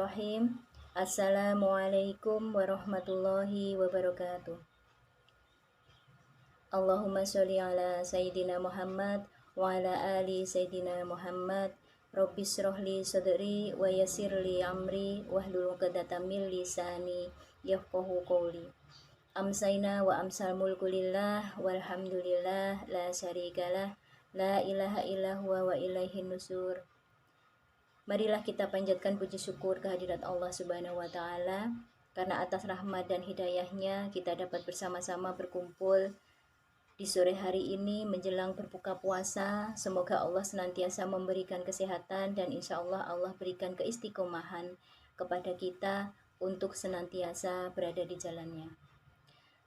Bismillahirrahmanirrahim. Assalamualaikum warahmatullahi wabarakatuh. Allahumma sholli ala Sayyidina Muhammad wa ala ali Sayyidina Muhammad. Rabbis shrahli sadri wa yassirli amri wahlul 'uqdatam min lisani yafqahu qawli. Amsayna wa amsal mulku lillah walhamdulillah la syarikalah la ilaha illa huwa wa ilaihin nusur. Marilah kita panjatkan puji syukur kehadirat Allah Subhanahu wa taala karena atas rahmat dan hidayahnya kita dapat bersama-sama berkumpul di sore hari ini menjelang berbuka puasa. Semoga Allah senantiasa memberikan kesehatan dan insya Allah Allah berikan keistiqomahan kepada kita untuk senantiasa berada di jalannya.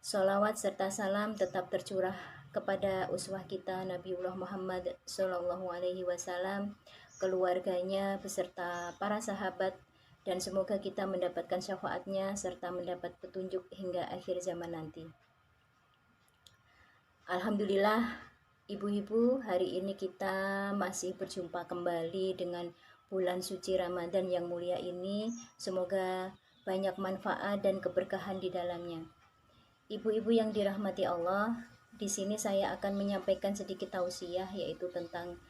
Sholawat serta salam tetap tercurah kepada uswah kita Nabiullah Muhammad Sallallahu Alaihi Wasallam, keluarganya beserta para sahabat, dan semoga kita mendapatkan syafaatnya serta mendapat petunjuk hingga akhir zaman nanti. Alhamdulillah, ibu-ibu, hari ini kita masih berjumpa kembali dengan bulan suci Ramadan yang mulia ini. Semoga banyak manfaat dan keberkahan di dalamnya. Ibu-ibu yang dirahmati Allah, di sini saya akan menyampaikan sedikit tausiah, yaitu tentang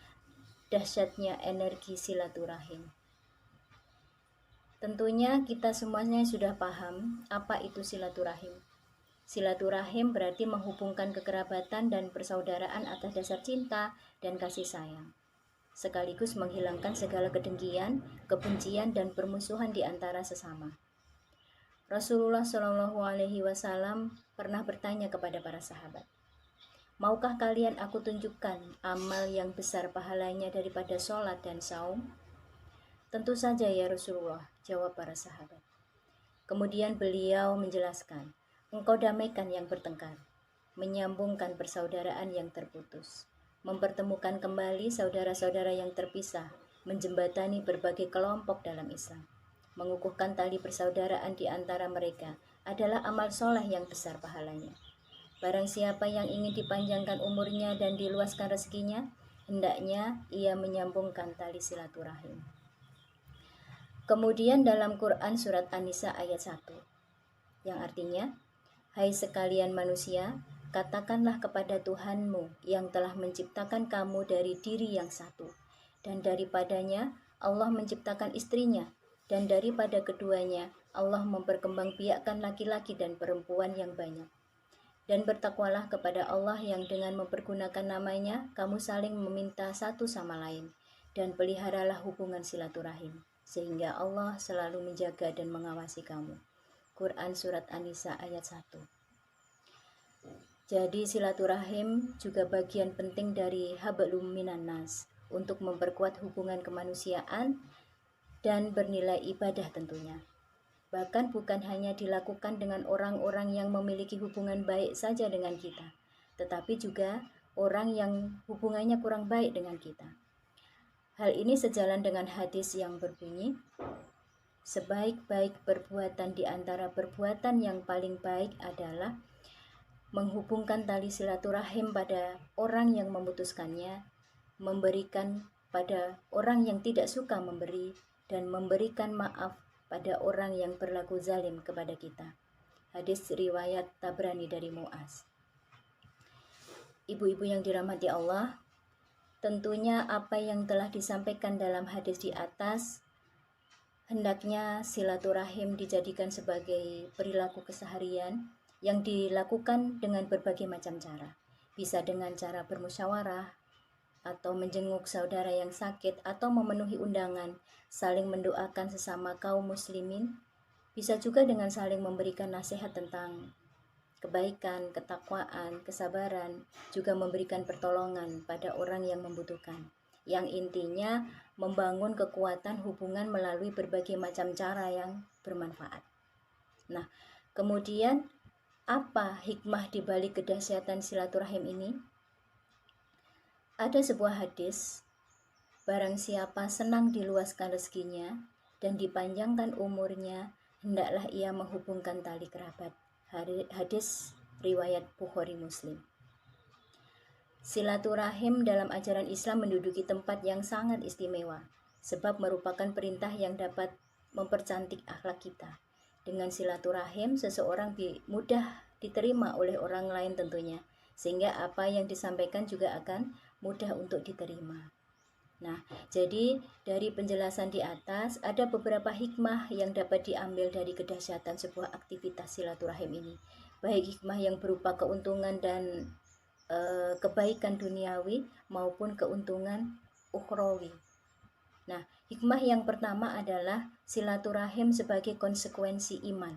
dahsyatnya energi silaturahim. Tentunya kita semuanya sudah paham apa itu silaturahim. Silaturahim berarti menghubungkan kekerabatan dan persaudaraan atas dasar cinta dan kasih sayang, sekaligus menghilangkan segala kedengkian, kebencian, dan permusuhan di antara sesama. Rasulullah Shallallahu Alaihi Wasallam pernah bertanya kepada para sahabat, "Maukah kalian aku tunjukkan amal yang besar pahalanya daripada sholat dan saum?" "Tentu saja ya Rasulullah," jawab para sahabat. Kemudian beliau menjelaskan, "Engkau damaikan yang bertengkar, menyambungkan persaudaraan yang terputus, mempertemukan kembali saudara-saudara yang terpisah, menjembatani berbagai kelompok dalam Islam, mengukuhkan tali persaudaraan di antara mereka adalah amal soleh yang besar pahalanya. Barang siapa yang ingin dipanjangkan umurnya dan diluaskan rezekinya, hendaknya ia menyambungkan tali silaturahim." Kemudian dalam Quran surat An-Nisa ayat 1, yang artinya, "Hai sekalian manusia, katakanlah kepada Tuhanmu yang telah menciptakan kamu dari diri yang satu, dan daripadanya Allah menciptakan istrinya, dan daripada keduanya Allah memperkembangbiakkan laki-laki dan perempuan yang banyak. Dan bertakwalah kepada Allah yang dengan mempergunakan namanya kamu saling meminta satu sama lain, dan peliharalah hubungan silaturahim, sehingga Allah selalu menjaga dan mengawasi kamu." Quran surat An-Nisa ayat 1. Jadi silaturahim juga bagian penting dari hablum minan nas untuk memperkuat hubungan kemanusiaan dan bernilai ibadah tentunya. Bahkan bukan hanya dilakukan dengan orang-orang yang memiliki hubungan baik saja dengan kita, tetapi juga orang yang hubungannya kurang baik dengan kita. Hal ini sejalan dengan hadis yang berbunyi, "Sebaik-baik perbuatan di antara perbuatan yang paling baik adalah menghubungkan tali silaturahim pada orang yang memutuskannya, memberikan pada orang yang tidak suka memberi, dan memberikan maaf pada orang yang berlaku zalim kepada kita." Hadis riwayat Tabrani dari Mu'az. Ibu-ibu yang dirahmati Allah, tentunya apa yang telah disampaikan dalam hadis di atas, hendaknya silaturahim dijadikan sebagai perilaku keseharian yang dilakukan dengan berbagai macam cara. Bisa dengan cara bermusyawarah, atau menjenguk saudara yang sakit, atau memenuhi undangan, saling mendoakan sesama kaum muslimin. Bisa juga dengan saling memberikan nasihat tentang kebaikan, ketakwaan, kesabaran, juga memberikan pertolongan pada orang yang membutuhkan. Yang intinya membangun kekuatan hubungan melalui berbagai macam cara yang bermanfaat. Nah, kemudian apa hikmah di balik kedahsyatan silaturahim ini? Ada sebuah hadis, "Barang siapa senang diluaskan rezekinya dan dipanjangkan umurnya, hendaklah ia menghubungkan tali kerabat." Hadis riwayat Bukhari Muslim. Silaturahim dalam ajaran Islam menduduki tempat yang sangat istimewa, sebab merupakan perintah yang dapat mempercantik akhlak kita. Dengan silaturahim, seseorang mudah diterima oleh orang lain tentunya, sehingga apa yang disampaikan juga akan mudah untuk diterima. Nah, jadi dari penjelasan di atas, ada beberapa hikmah yang dapat diambil dari kedahsyatan sebuah aktivitas silaturahim ini. Baik hikmah yang berupa keuntungan dan kebaikan duniawi maupun keuntungan ukhrawi. Nah, hikmah yang pertama adalah silaturahim sebagai konsekuensi iman.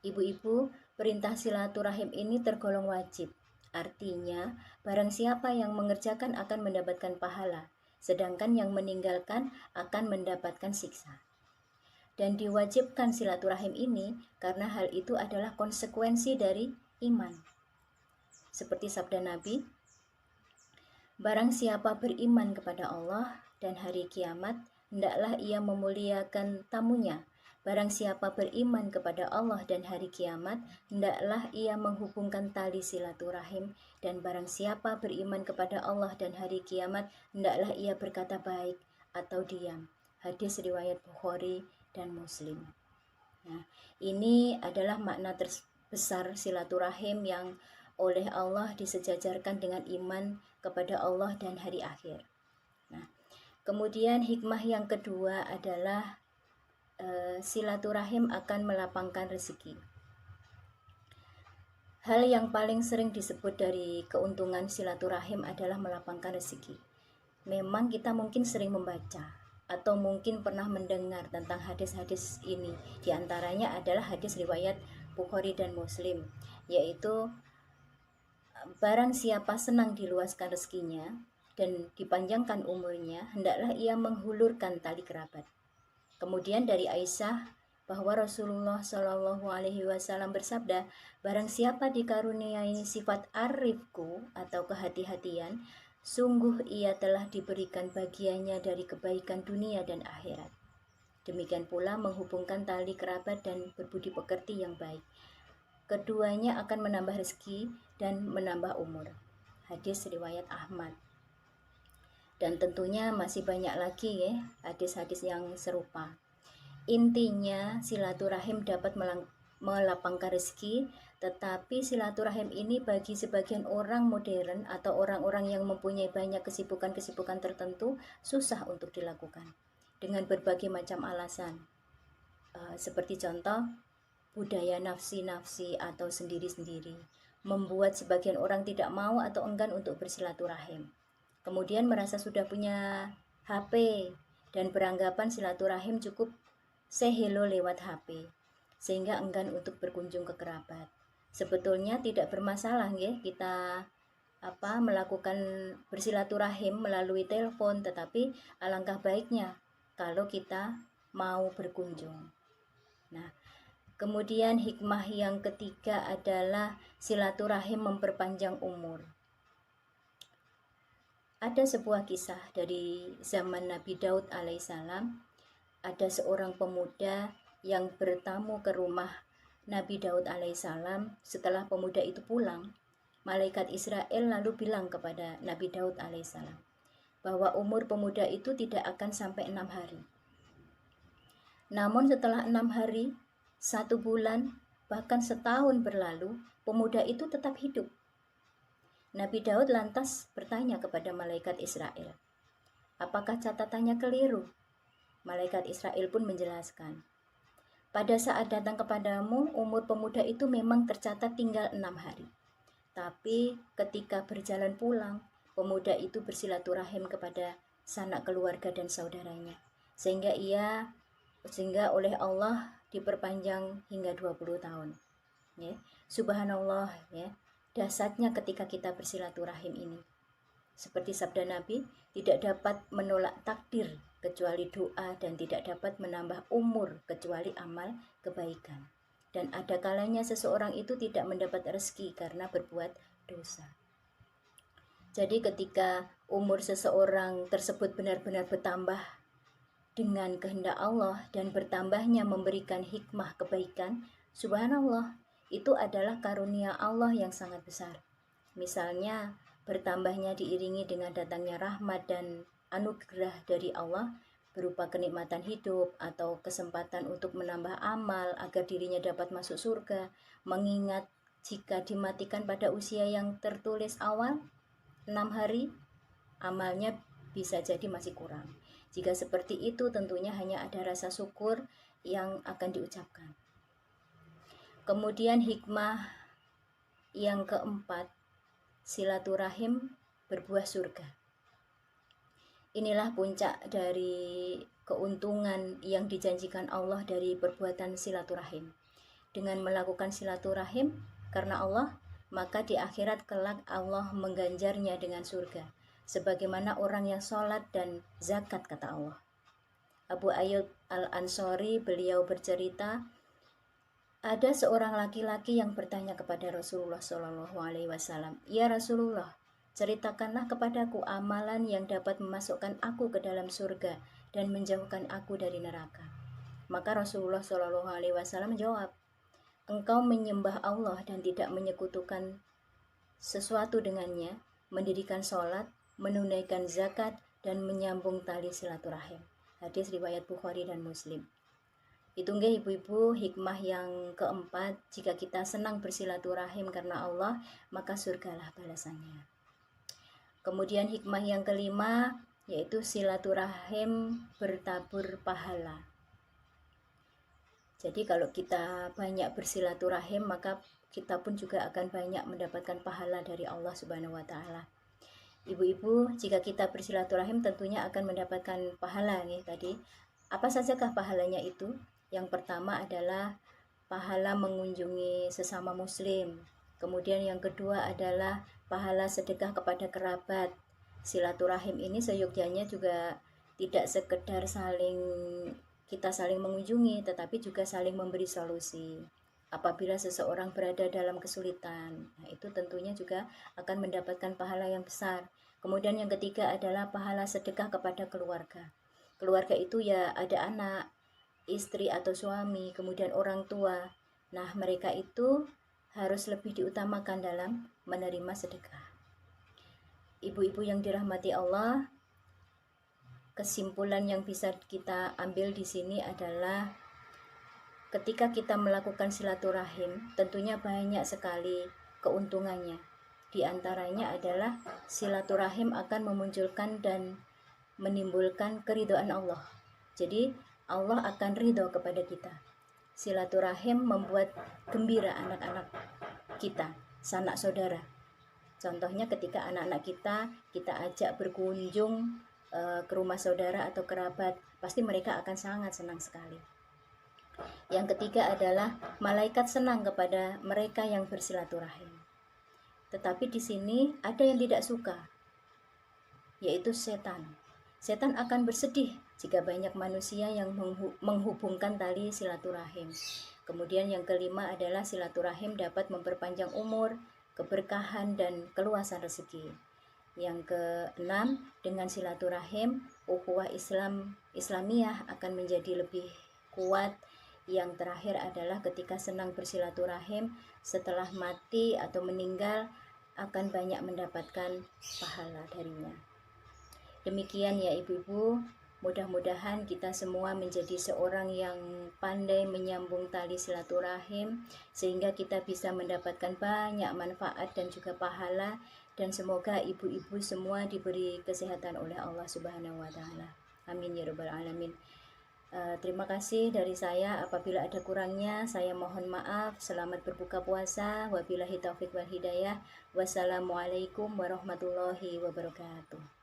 Ibu-ibu, perintah silaturahim ini tergolong wajib. Artinya, barang siapa yang mengerjakan akan mendapatkan pahala, sedangkan yang meninggalkan akan mendapatkan siksa. Dan diwajibkan silaturahim ini karena hal itu adalah konsekuensi dari iman. Seperti sabda Nabi, barang siapa beriman kepada Allah dan hari kiamat, hendaklah ia memuliakan tamunya. Barang siapa beriman kepada Allah dan hari kiamat, hendaklah ia menghubungkan tali silaturahim. Dan barang siapa beriman kepada Allah dan hari kiamat, hendaklah ia berkata baik atau diam. Hadis riwayat Bukhari dan Muslim. Nah, ini adalah makna terbesar silaturahim yang oleh Allah disejajarkan dengan iman kepada Allah dan hari akhir. Nah, kemudian hikmah yang kedua adalah silaturahim akan melapangkan rezeki. Hal yang paling sering disebut dari keuntungan silaturahim adalah melapangkan rezeki. Memang kita mungkin sering membaca atau mungkin pernah mendengar tentang hadis-hadis ini. Di antaranya adalah hadis riwayat Bukhari dan Muslim, yaitu barang siapa senang diluaskan rezekinya dan dipanjangkan umurnya, hendaklah ia menghulurkan tali kerabat. Kemudian dari Aisyah bahwa Rasulullah Shallallahu Alaihi Wasallam bersabda, barang siapa dikaruniai sifat arifku atau kehati-hatian, sungguh ia telah diberikan bagiannya dari kebaikan dunia dan akhirat. Demikian pula menghubungkan tali kerabat dan berbudi pekerti yang baik. Keduanya akan menambah rezeki dan menambah umur. Hadis riwayat Ahmad. Dan tentunya masih banyak lagi ya hadis-hadis yang serupa. Intinya silaturahim dapat melapangkan rezeki, tetapi silaturahim ini bagi sebagian orang modern atau orang-orang yang mempunyai banyak kesibukan-kesibukan tertentu susah untuk dilakukan dengan berbagai macam alasan. Seperti contoh budaya nafsi-nafsi atau sendiri-sendiri membuat sebagian orang tidak mau atau enggan untuk bersilaturahim. Kemudian merasa sudah punya HP dan beranggapan silaturahim cukup say hello lewat HP, sehingga enggan untuk berkunjung ke kerabat. Sebetulnya tidak bermasalah ya kita melakukan bersilaturahim melalui telepon, tetapi alangkah baiknya kalau kita mau berkunjung. Nah, kemudian hikmah yang ketiga adalah silaturahim memperpanjang umur. Ada sebuah kisah dari zaman Nabi Daud alaihissalam. Ada seorang pemuda yang bertamu ke rumah Nabi Daud alaihissalam. Setelah pemuda itu pulang, malaikat Israel lalu bilang kepada Nabi Daud alaihissalam bahwa umur pemuda itu tidak akan sampai 6 hari. Namun setelah 6 hari, 1 bulan, bahkan setahun berlalu, pemuda itu tetap hidup. Nabi Daud lantas bertanya kepada malaikat Israel, apakah catatannya keliru? Malaikat Israel pun menjelaskan, pada saat datang kepadamu, umur pemuda itu memang tercatat tinggal 6 hari. Tapi ketika berjalan pulang, pemuda itu bersilaturahim kepada sanak keluarga dan saudaranya, sehingga oleh Allah diperpanjang hingga 20 tahun. Ya, subhanallah ya. Dasarnya ketika kita bersilaturahim ini, seperti sabda Nabi, tidak dapat menolak takdir kecuali doa dan tidak dapat menambah umur kecuali amal kebaikan. Dan ada kalanya seseorang itu tidak mendapat rezeki karena berbuat dosa. Jadi ketika umur seseorang tersebut benar-benar bertambah dengan kehendak Allah dan bertambahnya memberikan hikmah kebaikan, subhanallah, itu adalah karunia Allah yang sangat besar. Misalnya, bertambahnya diiringi dengan datangnya rahmat dan anugerah dari Allah, berupa kenikmatan hidup atau kesempatan untuk menambah amal agar dirinya dapat masuk surga, mengingat jika dimatikan pada usia yang tertulis awal 6 hari, amalnya bisa jadi masih kurang. Jika seperti itu, tentunya hanya ada rasa syukur yang akan diucapkan. Kemudian hikmah yang keempat, silaturahim berbuah surga. Inilah puncak dari keuntungan yang dijanjikan Allah dari perbuatan silaturahim. Dengan melakukan silaturahim karena Allah, maka di akhirat kelak Allah mengganjarnya dengan surga, sebagaimana orang yang sholat dan zakat, kata Allah. Abu Ayyub Al-Ansari, beliau bercerita, ada seorang laki-laki yang bertanya kepada Rasulullah SAW, "Ya Rasulullah, ceritakanlah kepadaku amalan yang dapat memasukkan aku ke dalam surga dan menjauhkan aku dari neraka." Maka Rasulullah SAW menjawab, "Engkau menyembah Allah dan tidak menyekutukan sesuatu dengannya, mendirikan sholat, menunaikan zakat, dan menyambung tali silaturahim." Hadis riwayat Bukhari dan Muslim. Itu nggih ibu-ibu, hikmah yang keempat, jika kita senang bersilaturahim karena Allah, maka surgalah balasannya. Kemudian hikmah yang kelima, yaitu silaturahim bertabur pahala. Jadi kalau kita banyak bersilaturahim, maka kita pun juga akan banyak mendapatkan pahala dari Allah Subhanahu wa Ta'ala. Ibu-ibu, jika kita bersilaturahim tentunya akan mendapatkan pahala nih tadi. Apa sajakah pahalanya itu? Yang pertama adalah pahala mengunjungi sesama muslim. Kemudian yang kedua adalah pahala sedekah kepada kerabat. Silaturahim ini seyogyanya juga tidak sekedar kita saling mengunjungi, tetapi juga saling memberi solusi. Apabila seseorang berada dalam kesulitan, nah itu tentunya juga akan mendapatkan pahala yang besar. Kemudian yang ketiga adalah pahala sedekah kepada keluarga. Keluarga itu ya ada anak, istri atau suami, kemudian orang tua. Nah, mereka itu harus lebih diutamakan dalam menerima sedekah. Ibu-ibu yang dirahmati Allah, kesimpulan yang bisa kita ambil di sini adalah ketika kita melakukan silaturahim, tentunya banyak sekali keuntungannya. Di antaranya adalah silaturahim akan memunculkan dan menimbulkan keridhaan Allah. Jadi Allah akan ridho kepada kita. Silaturahim membuat gembira anak-anak kita, sanak saudara. Contohnya ketika anak-anak kita ajak berkunjung ke rumah saudara atau kerabat, pasti mereka akan sangat senang sekali. Yang ketiga adalah malaikat senang kepada mereka yang bersilaturahim. Tetapi di sini ada yang tidak suka, yaitu setan. Setan akan bersedih jika banyak manusia yang menghubungkan tali silaturahim. Kemudian yang kelima adalah silaturahim dapat memperpanjang umur, keberkahan, dan keluasan rezeki. Yang keenam, dengan silaturahim, ukhuwah Islamiyah akan menjadi lebih kuat. Yang terakhir adalah ketika senang bersilaturahim, setelah mati atau meninggal akan banyak mendapatkan pahala darinya. Demikian ya ibu-ibu, mudah-mudahan kita semua menjadi seorang yang pandai menyambung tali silaturahim sehingga kita bisa mendapatkan banyak manfaat dan juga pahala, dan semoga ibu-ibu semua diberi kesehatan oleh Allah Subhanahu wa Ta'ala. Amin ya rabbal alamin. Terima kasih dari saya. Apabila ada kurangnya, saya mohon maaf. Selamat berbuka puasa. Wabillahi taufiq wal hidayah. Wassalamualaikum warahmatullahi wabarakatuh.